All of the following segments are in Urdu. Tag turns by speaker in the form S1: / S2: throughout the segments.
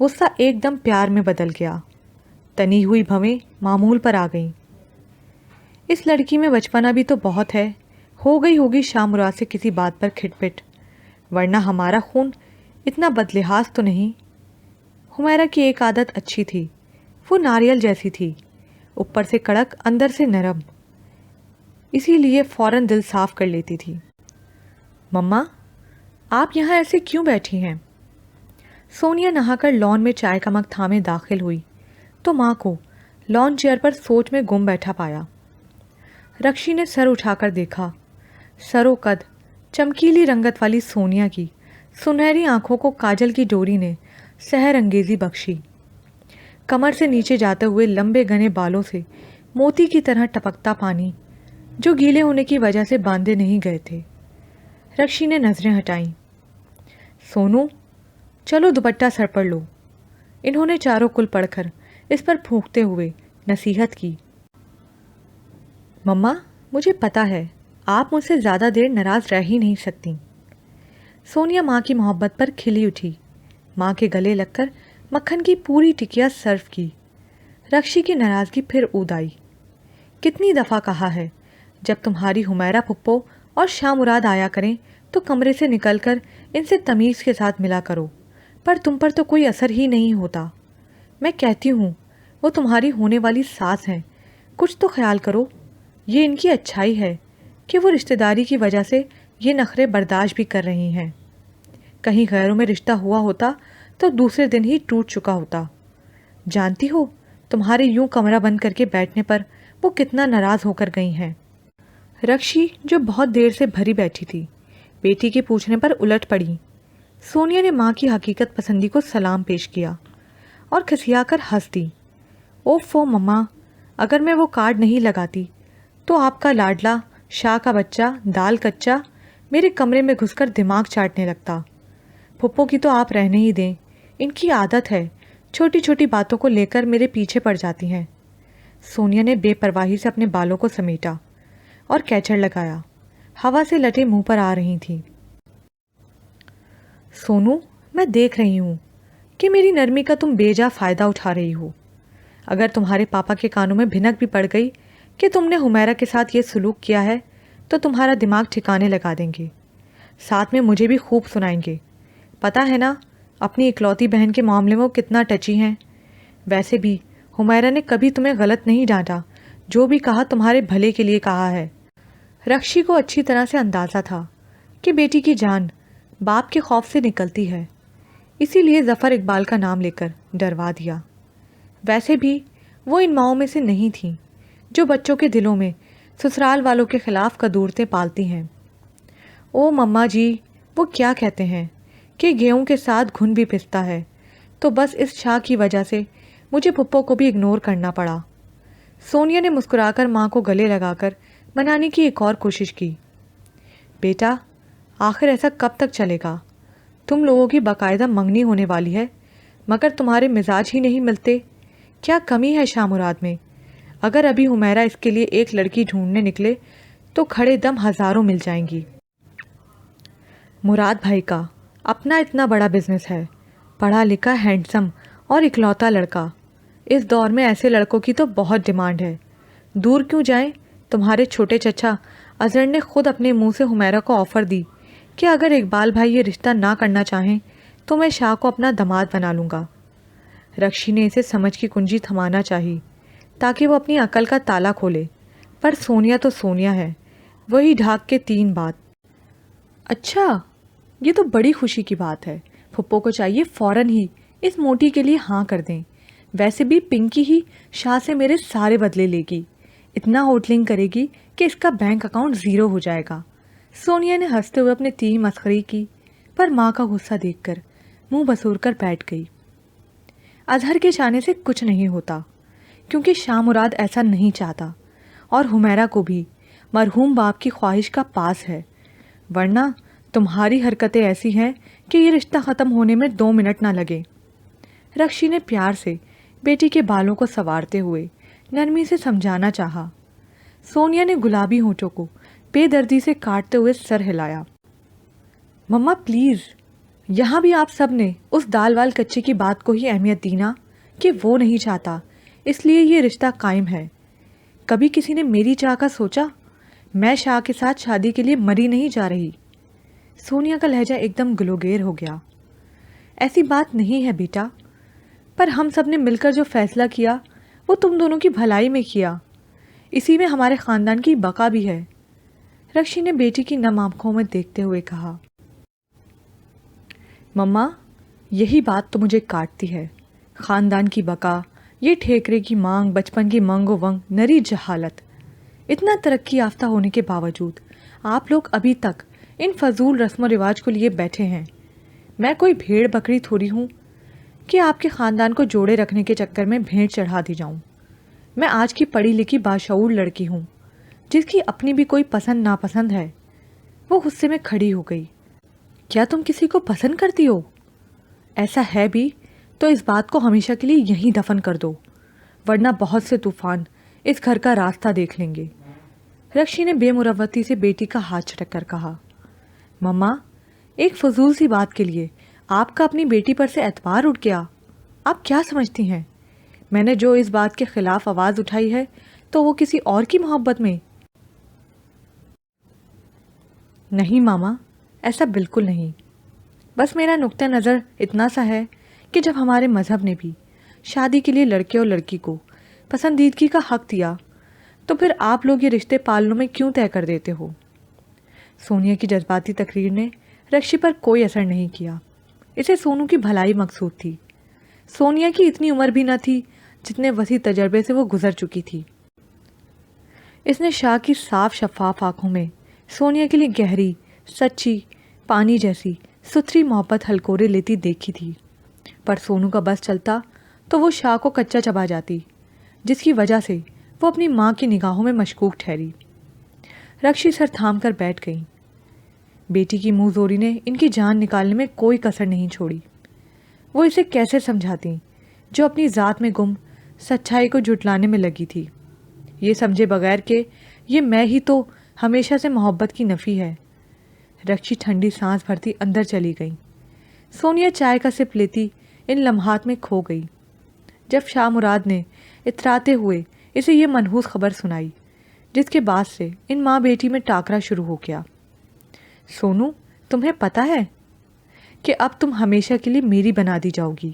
S1: غصہ ایک دم پیار میں بدل گیا. تنی ہوئی بھویں معمول پر آ گئیں. اس لڑکی میں بچپنا بھی تو بہت ہے. ہو گئی ہوگی شاہ مراد سے کسی بات پر کھٹ پٹ، ورنہ ہمارا خون اتنا بدلحاظ تو نہیں. حمیرہ کی ایک عادت اچھی تھی، وہ ناریل جیسی تھی، اوپر سے کڑک اندر سے نرم، اسی لیے فوراً دل صاف کر لیتی تھی. مما، آپ یہاں ایسے کیوں بیٹھی ہیں؟ سونیا نہا کر لان میں چائے کا مگ تھامے داخل ہوئی تو ماں کو لان چیئر پر سوچ میں گم بیٹھا پایا. رکشی نے سر اٹھا کر دیکھا. سرو قد چمکیلی رنگت والی سونیا کی سنہری آنکھوں کو کاجل کی ڈوری نے سحر انگیزی بخشی. کمر سے نیچے جاتے ہوئے لمبے گھنے بالوں سے موتی کی طرح ٹپکتا پانی جو گیلے ہونے کی وجہ سے باندھے نہیں گئے تھے. رکشی نے نظریں ہٹائیں. سونو، چلو دوپٹہ سر پر لو. انہوں نے چاروں کل پڑھ کر اس پر پھونکتے ہوئے نصیحت کی. مما، مجھے پتا ہے آپ مجھ سے زیادہ دیر ناراض رہ ہی نہیں سکتی. سونیا ماں کی محبت پر کھلی اٹھی. ماں کے گلے لگ کر مکھن کی پوری ٹکیا سرو کی. رکشی کی ناراضگی پھر اود آئی. کتنی دفعہ کہا ہے جب تمہاری حمیرہ پھپھو اور شاہ مراد آیا کریں تو کمرے سے نکل کر ان سے تمیز کے ساتھ ملا کرو، پر تم پر تو کوئی اثر ہی نہیں ہوتا. میں کہتی ہوں وہ تمہاری ہونے والی ساس ہیں، کچھ تو خیال کرو. یہ ان کی اچھائی ہے کہ وہ رشتہ داری کی وجہ سے یہ نخرے برداشت بھی کر رہی ہیں. کہیں غیروں میں رشتہ ہوا ہوتا تو دوسرے دن ہی ٹوٹ چکا ہوتا. جانتی ہو تمہارے یوں کمرہ بند کر کے بیٹھنے پر وہ کتنا ناراض ہو کر گئی ہیں. رکشی جو بہت دیر سے بھری بیٹھی تھی بیٹی کے پوچھنے پر الٹ پڑی. سونیا نے ماں کی حقیقت پسندی کو سلام پیش کیا اور کھسیا کر ہنس دی. اوفو مما، اگر میں وہ کارڈ نہیں لگاتی تو آپ کا لاڈلا شاہ کا بچہ دال کچا میرے کمرے میں گھس کر دماغ چاٹنے لگتا. پھپھو کی تو آپ رہنے ہی دیں، ان کی عادت ہے چھوٹی چھوٹی باتوں کو لے کر میرے پیچھے پڑ جاتی ہیں. سونیا نے بے پرواہی سے اپنے بالوں کو سمیٹا اور کیچڑ لگایا. ہوا سے لٹے منہ پر آ رہی تھی. سونو، میں دیکھ رہی ہوں کہ میری نرمی کا تم بے جا فائدہ اٹھا رہی ہو. اگر تمہارے پاپا کے کانوں میں بھنک بھی پڑ گئی کہ تم نے حمیرہ کے ساتھ یہ سلوک کیا ہے تو تمہارا دماغ ٹھکانے لگا دیں گے، ساتھ میں مجھے بھی خوب سنائیں گے. پتہ ہے نا اپنی اکلوتی بہن کے معاملے میں وہ کتنا ٹچی ہیں. ویسے بھی حمیرہ نے کبھی تمہیں غلط نہیں ڈانٹا، جو بھی کہا تمہارے بھلے کے لیے کہا ہے. رکشی کو اچھی طرح سے اندازہ تھا کہ بیٹی کی جان باپ کے خوف سے نکلتی ہے، اسی لیے ظفر اقبال کا نام لے کر ڈروا دیا. ویسے بھی وہ ان ماؤں میں سے نہیں تھیں جو بچوں کے دلوں میں سسرال والوں کے خلاف قدورتیں پالتی ہیں. او مما جی، وہ کیا کہتے ہیں کہ گیہوں کے ساتھ گھن بھی پستا ہے، تو بس اس شاہ کی وجہ سے مجھے پھپھو کو بھی اگنور کرنا پڑا. سونیا نے مسکرا کر ماں کو گلے لگا کر منانے کی ایک اور کوشش کی. بیٹا، آخر ایسا کب تک چلے گا؟ تم لوگوں کی باقاعدہ منگنی ہونے والی ہے مگر تمہارے مزاج ہی نہیں ملتے. کیا کمی ہے شاہ مراد میں؟ اگر ابھی حمیرہ اس کے لیے ایک لڑکی ڈھونڈنے نکلے تو کھڑے دم ہزاروں مل جائیں گی. مراد بھائی کا اپنا اتنا بڑا بزنس ہے، پڑھا لکھا ہینڈسم اور اکلوتا لڑکا. اس دور میں ایسے لڑکوں کی تو بہت ڈیمانڈ ہے. دور کیوں جائیں، تمہارے چھوٹے چچا اظہر نے خود اپنے منہ سے حمیرہ کو آفر دی کہ اگر اقبال بھائی یہ رشتہ نہ کرنا چاہیں تو میں شاہ کو اپنا داماد بنا لوں گا. رکشی نے اسے سمجھ کی کنجی تھمانا چاہی تاکہ وہ اپنی عقل کا تالا کھولے، پر سونیا تو سونیا ہے، وہی ڈھاک کے 3 بات. اچھا، یہ تو بڑی خوشی کی بات ہے. پھپھو کو چاہیے فوراً ہی اس موٹی کے لیے ہاں کر دیں. ویسے بھی پنکی ہی شاہ سے میرے سارے بدلے لے گی، اتنا ہوٹلنگ کرے گی کہ اس کا بینک اکاؤنٹ 0 ہو جائے گا. سونیا نے ہنستے ہوئے اپنے تیر مسخری کی، پر ماں کا غصہ دیکھ کر منہ بسور کر بیٹھ گئی. اظہر کے چاہنے سے کچھ نہیں ہوتا، کیونکہ شاہ مراد ایسا نہیں چاہتا، اور حمیرہ کو بھی مرحوم باپ کی خواہش کا پاس ہے. ورنہ تمہاری حرکتیں ایسی ہیں کہ یہ رشتہ ختم ہونے میں 2 منٹ نہ لگے. رکشی نے پیار سے بیٹی کے بالوں کو سنوارتے ہوئے نرمی سے سمجھانا چاہا. سونیا نے گلابی ہونٹوں کو بے دردی سے کاٹتے ہوئے سر ہلایا. مما پلیز، یہاں بھی آپ سب نے اس دال وال کچی کی بات کو ہی اہمیت دی نا کہ وہ نہیں چاہتا اس لیے یہ رشتہ قائم ہے. کبھی کسی نے میری چاہ کا سوچا؟ میں شاہ کے ساتھ شادی کے لیے مری نہیں جا رہی. سونیا کا لہجہ ایک دم گلوگیر ہو گیا. ایسی بات نہیں ہے بیٹا، پر ہم سب نے مل کر جو فیصلہ کیا وہ تم دونوں کی بھلائی میں کیا، اسی میں ہمارے خاندان کی بقا بھی ہے. رکشی نے بیٹی کی نم آنکھوں میں دیکھتے ہوئے کہا. مما، یہی بات تو مجھے کاٹتی ہے. خاندان کی بقا، یہ ٹھیکرے کی مانگ، بچپن کی منگ و ونگ، نری جہالت. اتنا ترقی یافتہ ہونے کے باوجود آپ لوگ ابھی تک ان فضول رسم و رواج کو لیے بیٹھے ہیں. میں کوئی بھیڑ بکری تھوڑی ہوں کہ آپ کے خاندان کو جوڑے رکھنے کے چکر میں بھیڑ چڑھا دی جاؤں. میں آج کی پڑھی لکھی باشعور لڑکی ہوں جس کی اپنی بھی کوئی پسند ناپسند ہے. وہ غصے میں کھڑی ہو گئی. کیا تم کسی کو پسند کرتی ہو؟ ایسا ہے بھی تو اس بات کو ہمیشہ کے لیے یہیں دفن کر دو، ورنہ بہت سے طوفان اس گھر کا راستہ دیکھ لیں گے. رکشی نے بے مروتی سے بیٹی کا ہاتھ چھٹک کر کہا. مما، ایک فضول سی بات کے لیے آپ کا اپنی بیٹی پر سے اعتبار اٹھ گیا. آپ کیا سمجھتی ہیں میں نے جو اس بات کے خلاف آواز اٹھائی ہے تو وہ کسی اور کی محبت میں؟ نہیں ماما، ایسا بالکل نہیں. بس میرا نقطہ نظر اتنا سا ہے کہ جب ہمارے مذہب نے بھی شادی کے لیے لڑکے اور لڑکی کو پسندیدگی کا حق دیا تو پھر آپ لوگ یہ رشتے پالنوں میں کیوں طے کر دیتے ہو؟ سونیا کی جذباتی تقریر نے رکشی پر کوئی اثر نہیں کیا. اسے سونو کی بھلائی مقصود تھی. سونیا کی اتنی عمر بھی نہ تھی جتنے وسیع تجربے سے وہ گزر چکی تھی. اس نے شاہ کی صاف شفاف آنکھوں میں سونیا کے لیے گہری، سچی، پانی جیسی ستھری محبت ہلکورے لیتی دیکھی تھی. پر سونو کا بس چلتا تو وہ شاہ کو کچا چبا جاتی، جس کی وجہ سے وہ اپنی ماں کی نگاہوں میں مشکوک ٹھہری. رکشی سر تھام کر بیٹھ گئی. بیٹی کی منہ زوری نے ان کی جان نکالنے میں کوئی کسر نہیں چھوڑی. وہ اسے کیسے سمجھاتی جو اپنی ذات میں گم سچائی کو جھٹلانے میں لگی تھی، یہ سمجھے بغیر کہ یہ میں ہی تو ہمیشہ سے محبت کی نفی ہے. رکشی ٹھنڈی سانس بھرتی اندر چلی گئی. سونیا چائے کا سپ لیتی ان لمحات میں کھو گئی جب شاہ مراد نے اتراتے ہوئے اسے یہ منحوس خبر سنائی، جس کے بعد سے ان ماں بیٹی میں ٹاکرا شروع ہو گیا. سونو، تمہیں پتہ ہے کہ اب تم ہمیشہ کے لیے میری بنا دی جاؤ گی.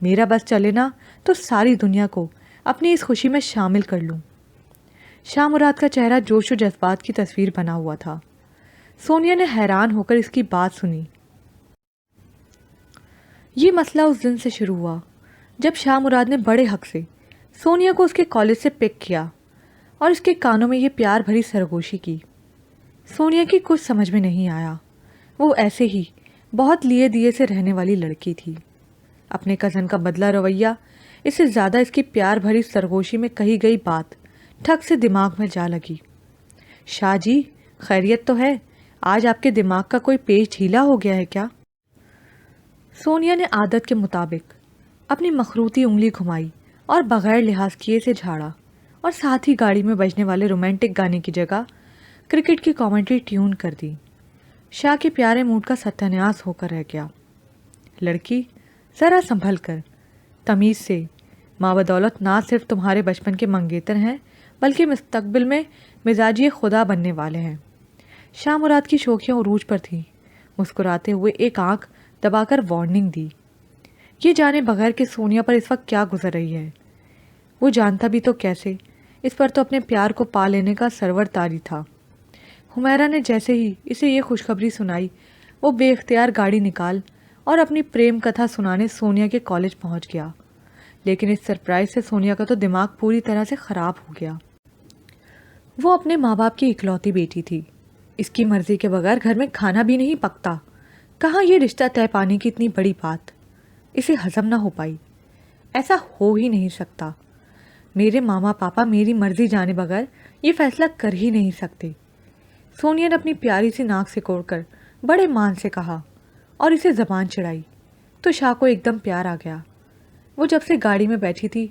S1: میرا بس چلے نا تو ساری دنیا کو اپنی اس خوشی میں شامل کر لوں. شاہ مراد کا چہرہ جوش و جذبات کی تصویر بنا ہوا تھا. سونیا نے حیران ہو کر اس کی بات سنی. یہ مسئلہ اس دن سے شروع ہوا جب شاہ مراد نے بڑے حق سے سونیا کو اس کے کالج سے پک کیا اور اس کے کانوں میں یہ پیار بھری سرگوشی کی. سونیا کی کچھ سمجھ میں نہیں آیا. وہ ایسے ہی بہت لیے دیے سے رہنے والی لڑکی تھی. اپنے کزن کا بدلہ رویہ اس سے زیادہ اس کی پیار بھری سرگوشی میں کہی گئی بات ٹھک سے دماغ میں جا لگی. شاہ جی، خیریت تو ہے؟ آج آپ کے دماغ کا کوئی پیچ ڈھیلا ہو گیا ہے کیا؟ سونیا نے عادت کے مطابق اپنی مخروطی انگلی گھمائی اور بغیر لحاظ کیے سے جھاڑا، اور ساتھ ہی گاڑی میں بجنے والے رومانٹک گانے کی جگہ کرکٹ کی کامنٹری ٹیون کر دی. شاہ کے پیارے موڈ کا ستیاناش ہو کر رہ گیا. لڑکی، ذرا سنبھل کر، تمیز سے. ماں بدولت نہ صرف تمہارے بچپن کے منگیتر ہیں بلکہ مستقبل میں مزاجی خدا بننے والے ہیں. شاہ مراد کی شوخیاں عروج پر تھیں. مسکراتے ہوئے ایک آنکھ دبا کر وارننگ دی. یہ جانے بغیر کہ سونیا پر اس وقت کیا گزر رہی ہے. وہ جانتا بھی تو کیسے، اس پر تو اپنے پیار کو پا لینے کا سرور طاری تھا. حمیرہ نے جیسے ہی اسے یہ خوشخبری سنائی، وہ بے اختیار گاڑی نکال اور اپنی پریم کتھا سنانے سونیا کے کالج پہنچ گیا. لیکن اس سرپرائز سے سونیا کا تو دماغ پوری طرح سے خراب ہو گیا. وہ اپنے ماں باپ کی اکلوتی بیٹی تھی. اس کی مرضی کے بغیر گھر میں کھانا بھی نہیں پکتا. کہاں یہ رشتہ طے پانے کی اتنی بڑی بات اسے ہضم نہ ہو پائی. ایسا ہو ہی نہیں سکتا. میرے ماما پاپا میری مرضی جانے بغیر یہ فیصلہ کر ہی نہیں سکتے. سونیا نے اپنی پیاری سی ناک سے کوڑ کر بڑے مان سے کہا اور اسے زبان چڑھائی تو شاہ کو ایک دم پیار آ گیا. وہ جب سے گاڑی میں بیٹھی تھی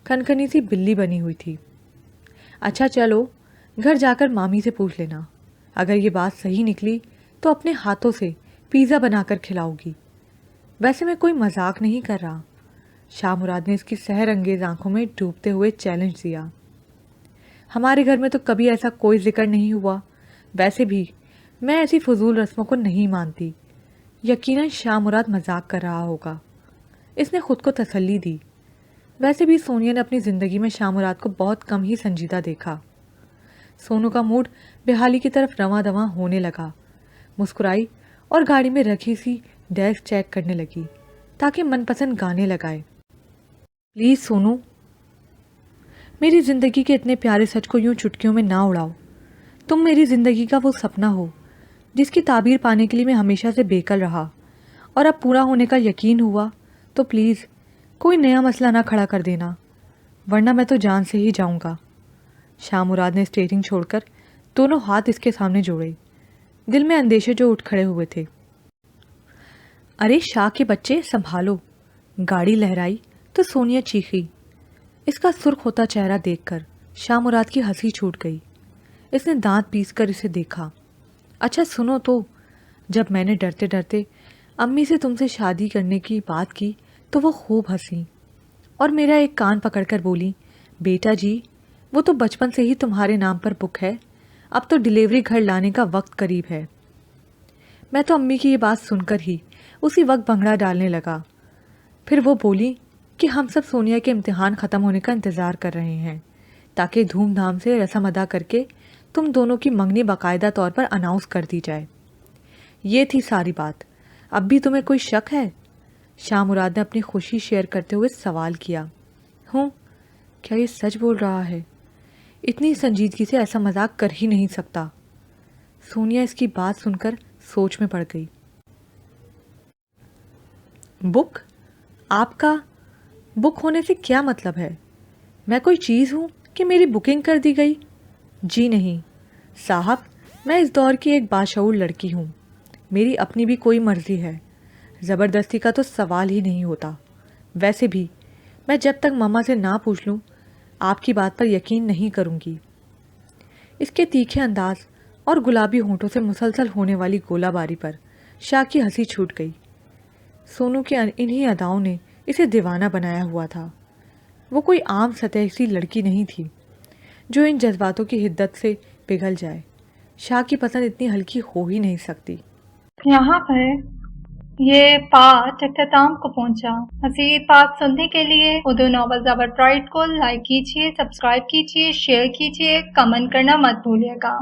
S1: کھنکھنی سی بلی بنی ہوئی تھی. اچھا چلو، گھر جا کر مامی سے پوچھ لینا. اگر یہ بات صحیح نکلی تو اپنے ہاتھوں سے پیزا بنا کر کھلاؤ گی۔ ویسے میں کوئی مذاق نہیں کر رہا۔ شاہ مراد نے اس کی سحر انگیز آنکھوں میں ڈوبتے ہوئے چیلنج دیا۔ ہمارے گھر میں تو کبھی ایسا کوئی ذکر نہیں ہوا۔ ویسے بھی میں ایسی فضول رسموں کو نہیں مانتی۔ یقیناً شاہ مراد مذاق کر رہا ہوگا۔ اس نے خود کو تسلی دی۔ ویسے بھی سونیا نے اپنی زندگی میں شاہ مراد کو بہت کم ہی سنجیدہ دیکھا۔ سونو کا موڈ بحالی کی طرف رواں دواں ہونے لگا۔ مسکرائی اور گاڑی میں رکھی سی ڈیسک چیک کرنے لگی تاکہ من پسند گانے لگائے۔ پلیز سونو، میری زندگی کے اتنے پیارے سچ کو یوں چٹکیوں میں نہ اڑاؤ۔ تم میری زندگی کا وہ سپنا ہو جس کی تعبیر پانے کے لیے میں ہمیشہ سے بےقل رہا، اور اب پورا ہونے کا یقین ہوا تو پلیز کوئی نیا مسئلہ نہ کھڑا کر دینا، ورنہ میں تو جان سے ہی جاؤں گا۔ شاہ مراد نے اسٹیئرنگ چھوڑ کر دونوں ہاتھ اس کے سامنے جوڑے، دل میں اندیشے جو اٹھ کھڑے ہوئے تھے۔ ارے شاہ کے بچے سنبھالو! گاڑی لہرائی تو سونیا چیخی۔ اس کا سرخ ہوتا چہرہ دیکھ کر شاہ مراد کی ہنسی چھوٹ گئی۔ اس نے دانت پیس کر اسے دیکھا۔ اچھا سنو تو، جب میں نے ڈرتے ڈرتے امی سے تم سے شادی کرنے کی بات کی تو وہ خوب ہنسی اور میرا ایک کان پکڑ کر بولی، بیٹا جی وہ تو بچپن سے ہی تمہارے نام پر بک ہے، اب تو ڈیلیوری گھر لانے کا وقت قریب ہے۔ میں تو امی کی یہ بات سن کر ہی اسی وقت بھنگڑا ڈالنے لگا۔ پھر وہ بولی کہ ہم سب سونیا کے امتحان ختم ہونے کا انتظار کر رہے ہیں تاکہ دھوم دھام سے رسم ادا کر کے تم دونوں کی منگنی باقاعدہ طور پر اناؤنس کر دی جائے۔ یہ تھی ساری بات۔ اب بھی تمہیں کوئی شک ہے؟ شاہ مراد نے اپنی خوشی شیئر کرتے ہوئے سوال کیا۔ ہوں، کیا یہ سچ بول رہا ہے؟ اتنی سنجیدگی سے ایسا مذاق کر ہی نہیں سکتا۔ سونیا اس کی بات سن کر سوچ میں پڑ گئی۔ بک؟ آپ کا بک ہونے سے کیا مطلب ہے؟ میں کوئی چیز ہوں کہ میری بکنگ کر دی گئی؟ جی نہیں صاحب، میں اس دور کی ایک باشعور لڑکی ہوں، میری اپنی بھی کوئی مرضی ہے، زبردستی کا تو سوال ہی نہیں ہوتا۔ ویسے بھی میں جب تک ماما سے نہ پوچھ لوں آپ کی بات پر یقین نہیں کروں گی۔ اس کے تیکھے انداز اور گلابی ہونٹوں سے مسلسل ہونے والی گولہ باری پر شاہ کی ہنسی چھوٹ گئی۔ سونو کی انہی اداؤں نے اسے دیوانہ بنایا ہوا تھا۔ وہ کوئی عام سطح سی لڑکی نہیں تھی جو ان جذباتوں کی حدت سے پگھل جائے۔ شاہ کی پسند اتنی ہلکی ہو ہی نہیں سکتی۔
S2: یہاں پر یہ پارٹ اختتام کو پہنچا۔ مزید پارٹ سننے کے لیے اردو ناول زبر برائٹ کو لائک کیجیے، سبسکرائب کیجیے، شیئر کیجیے، کمنٹ کرنا مت بھولیے گا۔